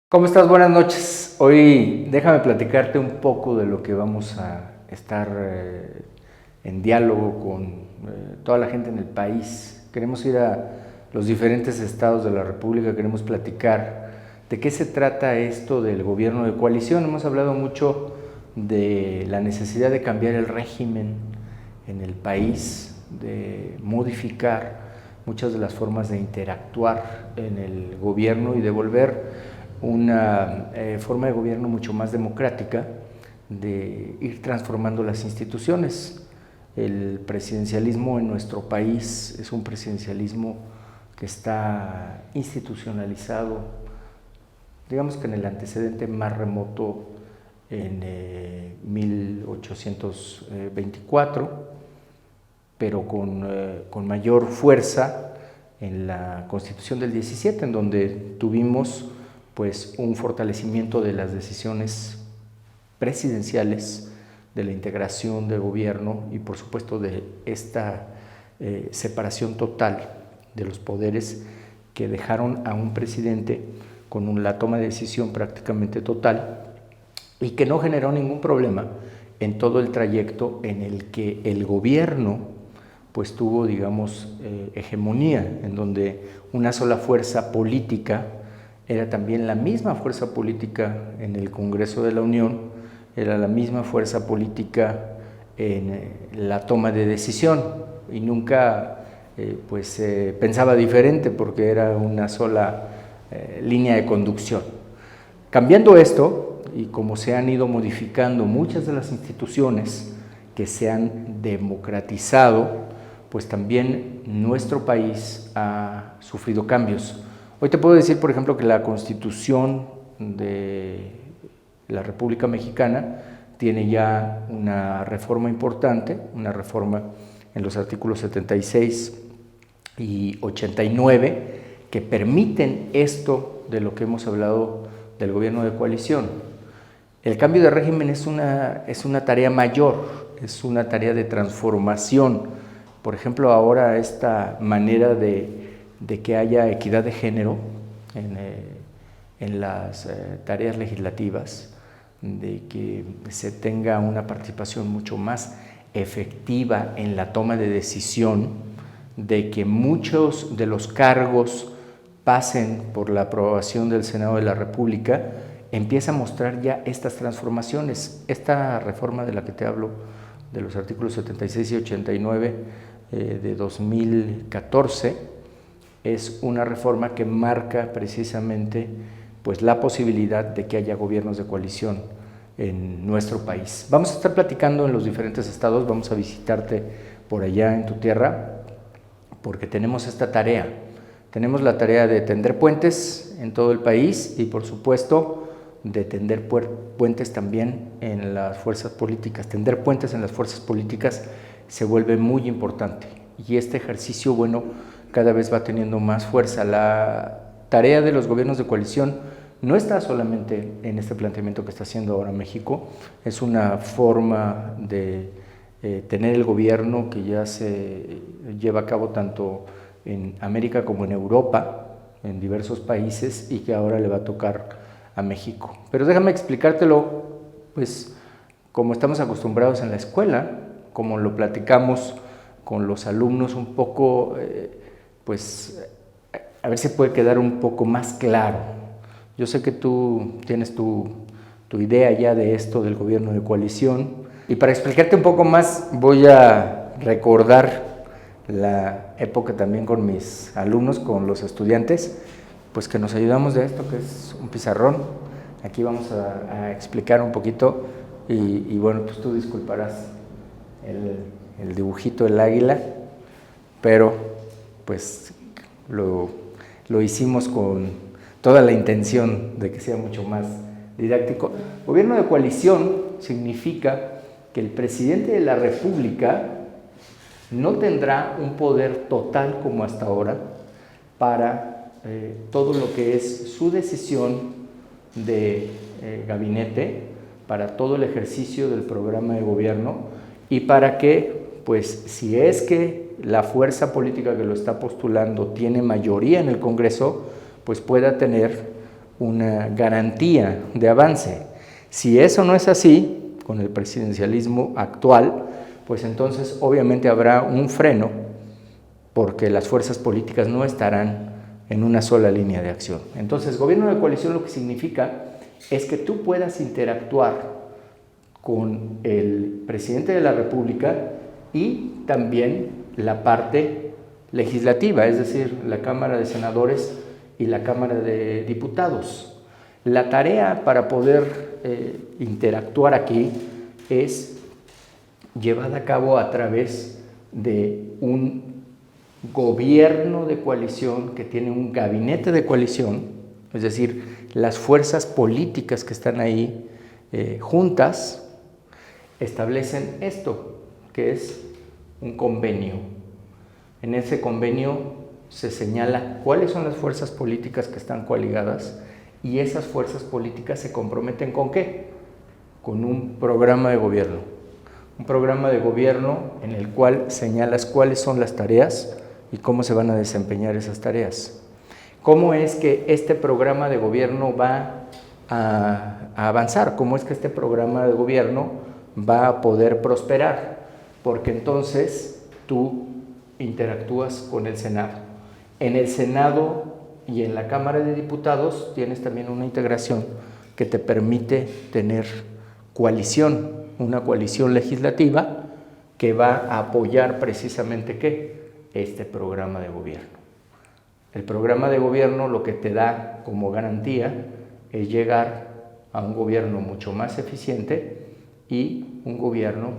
¿Cómo estás? Buenas noches. Hoy déjame platicarte un poco de lo que vamos a estar en diálogo con toda la gente en el país. Queremos ir a los diferentes estados de la República, queremos platicar de qué se trata esto del gobierno de coalición. Hemos hablado mucho de la necesidad de cambiar el régimen en el país, de modificar muchas de las formas de interactuar en el gobierno y de volver una forma de gobierno mucho más democrática, de ir transformando las instituciones. El presidencialismo en nuestro país es un presidencialismo que está institucionalizado, digamos que en el antecedente más remoto en 1824, pero con mayor fuerza en la Constitución del 17, en donde tuvimos pues un fortalecimiento de las decisiones presidenciales, de la integración del gobierno y por supuesto de esta separación total de los poderes que dejaron a un presidente con la toma de decisión prácticamente total y que no generó ningún problema en todo el trayecto en el que el gobierno pues tuvo, digamos, hegemonía, en donde una sola fuerza política era también la misma fuerza política en el Congreso de la Unión, era la misma fuerza política en la toma de decisión y nunca pensaba diferente porque era una sola línea de conducción. Cambiando esto, y como se han ido modificando muchas de las instituciones que se han democratizado, pues también nuestro país ha sufrido cambios. Hoy te puedo decir, por ejemplo, que la Constitución de la República Mexicana tiene ya una reforma importante, una reforma en los artículos 76 y 89 que permiten esto de lo que hemos hablado del gobierno de coalición. El cambio de régimen es una tarea mayor, es una tarea de transformación. Por ejemplo, ahora esta manera de que haya equidad de género en las tareas legislativas, de que se tenga una participación mucho más efectiva en la toma de decisión, de que muchos de los cargos pasen por la aprobación del Senado de la República, empieza a mostrar ya estas transformaciones. Esta reforma de la que te hablo, de los artículos 76 y 89 de 2014, es una reforma que marca precisamente pues, la posibilidad de que haya gobiernos de coalición en nuestro país. Vamos a estar platicando en los diferentes estados, vamos a visitarte por allá en tu tierra, porque tenemos esta tarea. Tenemos la tarea de tender puentes en todo el país y por supuesto de tender puentes también en las fuerzas políticas. Tender puentes en las fuerzas políticas se vuelve muy importante y este ejercicio, bueno, cada vez va teniendo más fuerza. La tarea de los gobiernos de coalición no está solamente en este planteamiento que está haciendo ahora México, es una forma de tener el gobierno que ya se lleva a cabo tanto en América como en Europa, en diversos países, y que ahora le va a tocar a México. Pero déjame explicártelo, pues, como estamos acostumbrados en la escuela, como lo platicamos con los alumnos un poco, pues, a ver si puede quedar un poco más claro. Yo sé que tú tienes tu idea ya de esto del gobierno de coalición, y para explicarte un poco más voy a recordar la época también con mis alumnos, con los estudiantes, pues que nos ayudamos de esto que es un pizarrón. Aquí vamos a explicar un poquito y bueno, pues tú disculparás el dibujito del águila, pero pues lo hicimos con toda la intención de que sea mucho más didáctico. Gobierno de coalición significa que el presidente de la República no tendrá un poder total como hasta ahora para todo lo que es su decisión de gabinete, para todo el ejercicio del programa de gobierno y para que, pues, si es que la fuerza política que lo está postulando tiene mayoría en el Congreso, pues pueda tener una garantía de avance. Si eso no es así, con el presidencialismo actual, pues entonces obviamente habrá un freno, porque las fuerzas políticas no estarán en una sola línea de acción. Entonces, gobierno de coalición lo que significa es que tú puedas interactuar con el presidente de la República y también la parte legislativa, es decir, la Cámara de Senadores y la Cámara de Diputados. La tarea para poder interactuar aquí es llevada a cabo a través de un gobierno de coalición que tiene un gabinete de coalición, es decir, las fuerzas políticas que están ahí juntas establecen esto, que es un convenio. En ese convenio se señala cuáles son las fuerzas políticas que están coaligadas y esas fuerzas políticas se comprometen ¿con qué? Con un programa de gobierno. Un programa de gobierno en el cual señalas cuáles son las tareas y cómo se van a desempeñar esas tareas. ¿Cómo es que este programa de gobierno va a avanzar? ¿Cómo es que este programa de gobierno va a poder prosperar? Porque entonces tú interactúas con el Senado. En el Senado y en la Cámara de Diputados tienes también una integración que te permite tener coalición, una coalición legislativa que va a apoyar precisamente ¿qué? Este programa de gobierno. El programa de gobierno lo que te da como garantía es llegar a un gobierno mucho más eficiente y un gobierno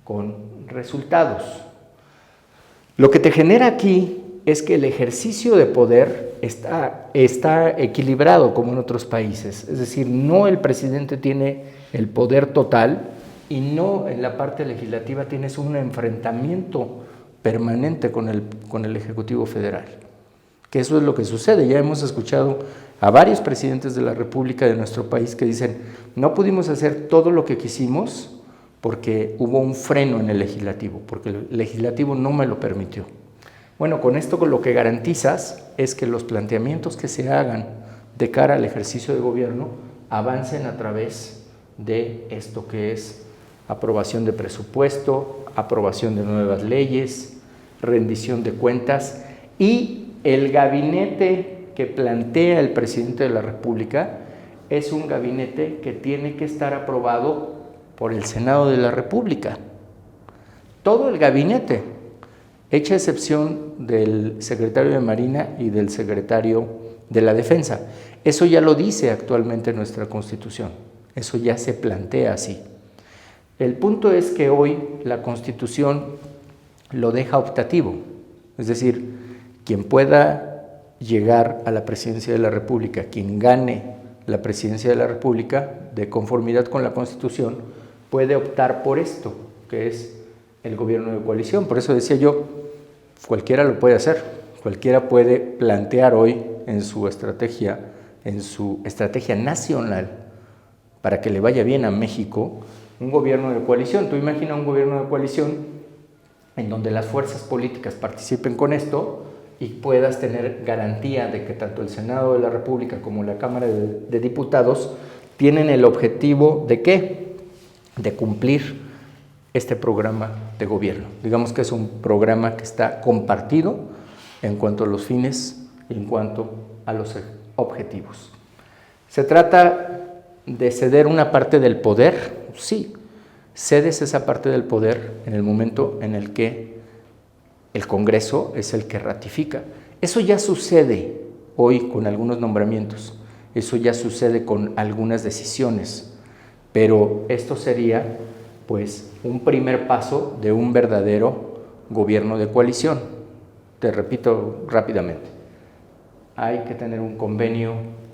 con resultados. Lo que te genera aquí es que el ejercicio de poder está equilibrado como en otros países, es decir, no el presidente tiene el poder total y no en la parte legislativa tienes un enfrentamiento permanente con el Ejecutivo Federal, que eso es lo que sucede. Ya hemos escuchado a varios presidentes de la República de nuestro país que dicen, no pudimos hacer todo lo que quisimos porque hubo un freno en el legislativo, porque el legislativo no me lo permitió. Bueno, con esto lo que garantizas es que los planteamientos que se hagan de cara al ejercicio de gobierno avancen a través de esto que es aprobación de presupuesto, aprobación de nuevas leyes, rendición de cuentas, y el gabinete que plantea el presidente de la República es un gabinete que tiene que estar aprobado por el Senado de la República. Todo el gabinete, hecha excepción del secretario de Marina y del secretario de la Defensa. Eso ya lo dice actualmente nuestra Constitución, eso ya se plantea así. El punto es que hoy la Constitución lo deja optativo, es decir, quien pueda llegar a la presidencia de la República, quien gane la presidencia de la República, de conformidad con la Constitución, puede optar por esto, que es el gobierno de coalición. Por eso decía yo, cualquiera lo puede hacer, cualquiera puede plantear hoy en su estrategia nacional, para que le vaya bien a México, un gobierno de coalición. Tú imagina un gobierno de coalición en donde las fuerzas políticas participen con esto y puedas tener garantía de que tanto el Senado de la República como la Cámara de Diputados tienen el objetivo de ¿qué? De cumplir este programa de gobierno. Digamos que es un programa que está compartido en cuanto a los fines y en cuanto a los objetivos. ¿Se trata de ceder una parte del poder? Sí, cedes esa parte del poder en el momento en el que el Congreso es el que ratifica. Eso ya sucede hoy con algunos nombramientos, eso ya sucede con algunas decisiones, pero esto sería pues un primer paso de un verdadero gobierno de coalición. Te repito rápidamente, hay que tener un convenio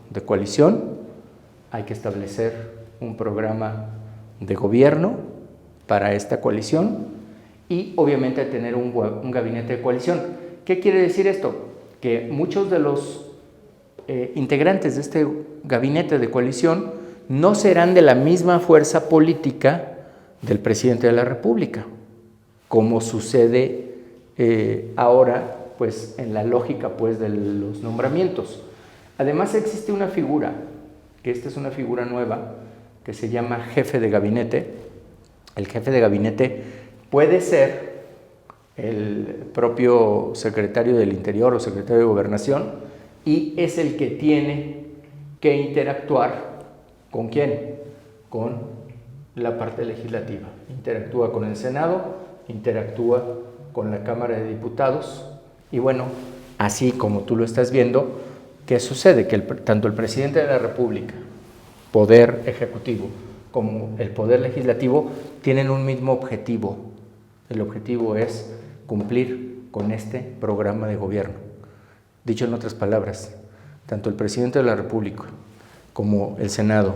de coalición, hay que establecer un programa de gobierno para esta coalición y obviamente tener un gabinete de coalición. ¿Qué quiere decir esto? Que muchos de los integrantes de este gabinete de coalición no serán de la misma fuerza política del presidente de la República, como sucede ahora pues, en la lógica pues, de los nombramientos. Además existe una figura, que esta es una figura nueva, que se llama jefe de gabinete. El jefe de gabinete puede ser el propio secretario del Interior o secretario de Gobernación y es el que tiene que interactuar ¿con quién? Con la parte legislativa. Interactúa con el Senado, interactúa con la Cámara de Diputados y bueno, así como tú lo estás viendo, ¿qué sucede? Que tanto el presidente de la República, poder ejecutivo, como el poder legislativo tienen un mismo objetivo. El objetivo es cumplir con este programa de gobierno. Dicho en otras palabras, tanto el presidente de la República como el Senado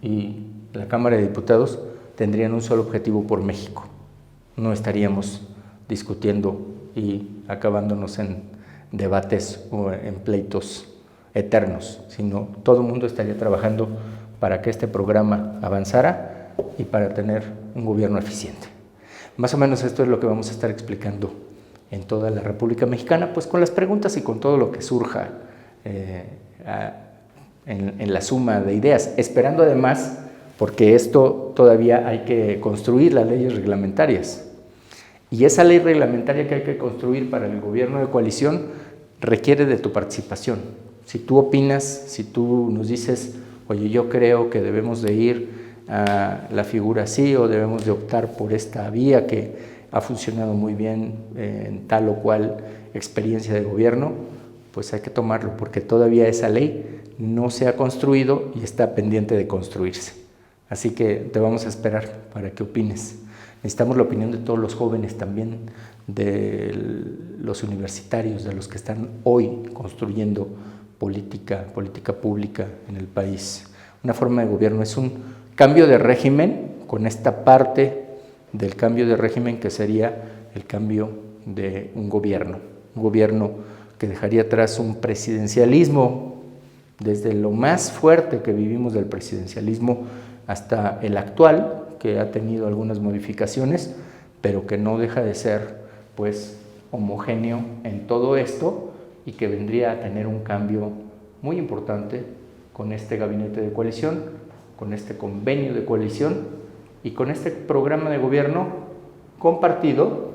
y la Cámara de Diputados tendrían un solo objetivo por México. No estaríamos discutiendo y acabándonos en debates o en pleitos eternos, sino todo el mundo estaría trabajando para que este programa avanzara y para tener un gobierno eficiente. Más o menos esto es lo que vamos a estar explicando en toda la República Mexicana, pues con las preguntas y con todo lo que surja en la suma de ideas, esperando además, porque esto todavía hay que construir las leyes reglamentarias. Y esa ley reglamentaria que hay que construir para el gobierno de coalición requiere de tu participación. Si tú opinas, si tú nos dices, oye, yo creo que debemos de ir a la figura así o debemos de optar por esta vía que ha funcionado muy bien en tal o cual experiencia de gobierno, pues hay que tomarlo porque todavía esa ley no se ha construido y está pendiente de construirse. Así que te vamos a esperar para que opines. Necesitamos la opinión de todos los jóvenes también, de los universitarios, de los que están hoy construyendo política pública en el país. Una forma de gobierno es un cambio de régimen con esta parte del cambio de régimen que sería el cambio de un gobierno que dejaría atrás un presidencialismo desde lo más fuerte que vivimos del presidencialismo hasta el actual, que ha tenido algunas modificaciones, pero que no deja de ser pues homogéneo en todo esto y que vendría a tener un cambio muy importante con este gabinete de coalición, con este convenio de coalición y con este programa de gobierno compartido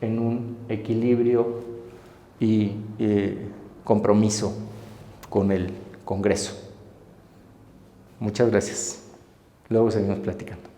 en un equilibrio y compromiso con el Congreso. Muchas gracias. Luego seguimos platicando.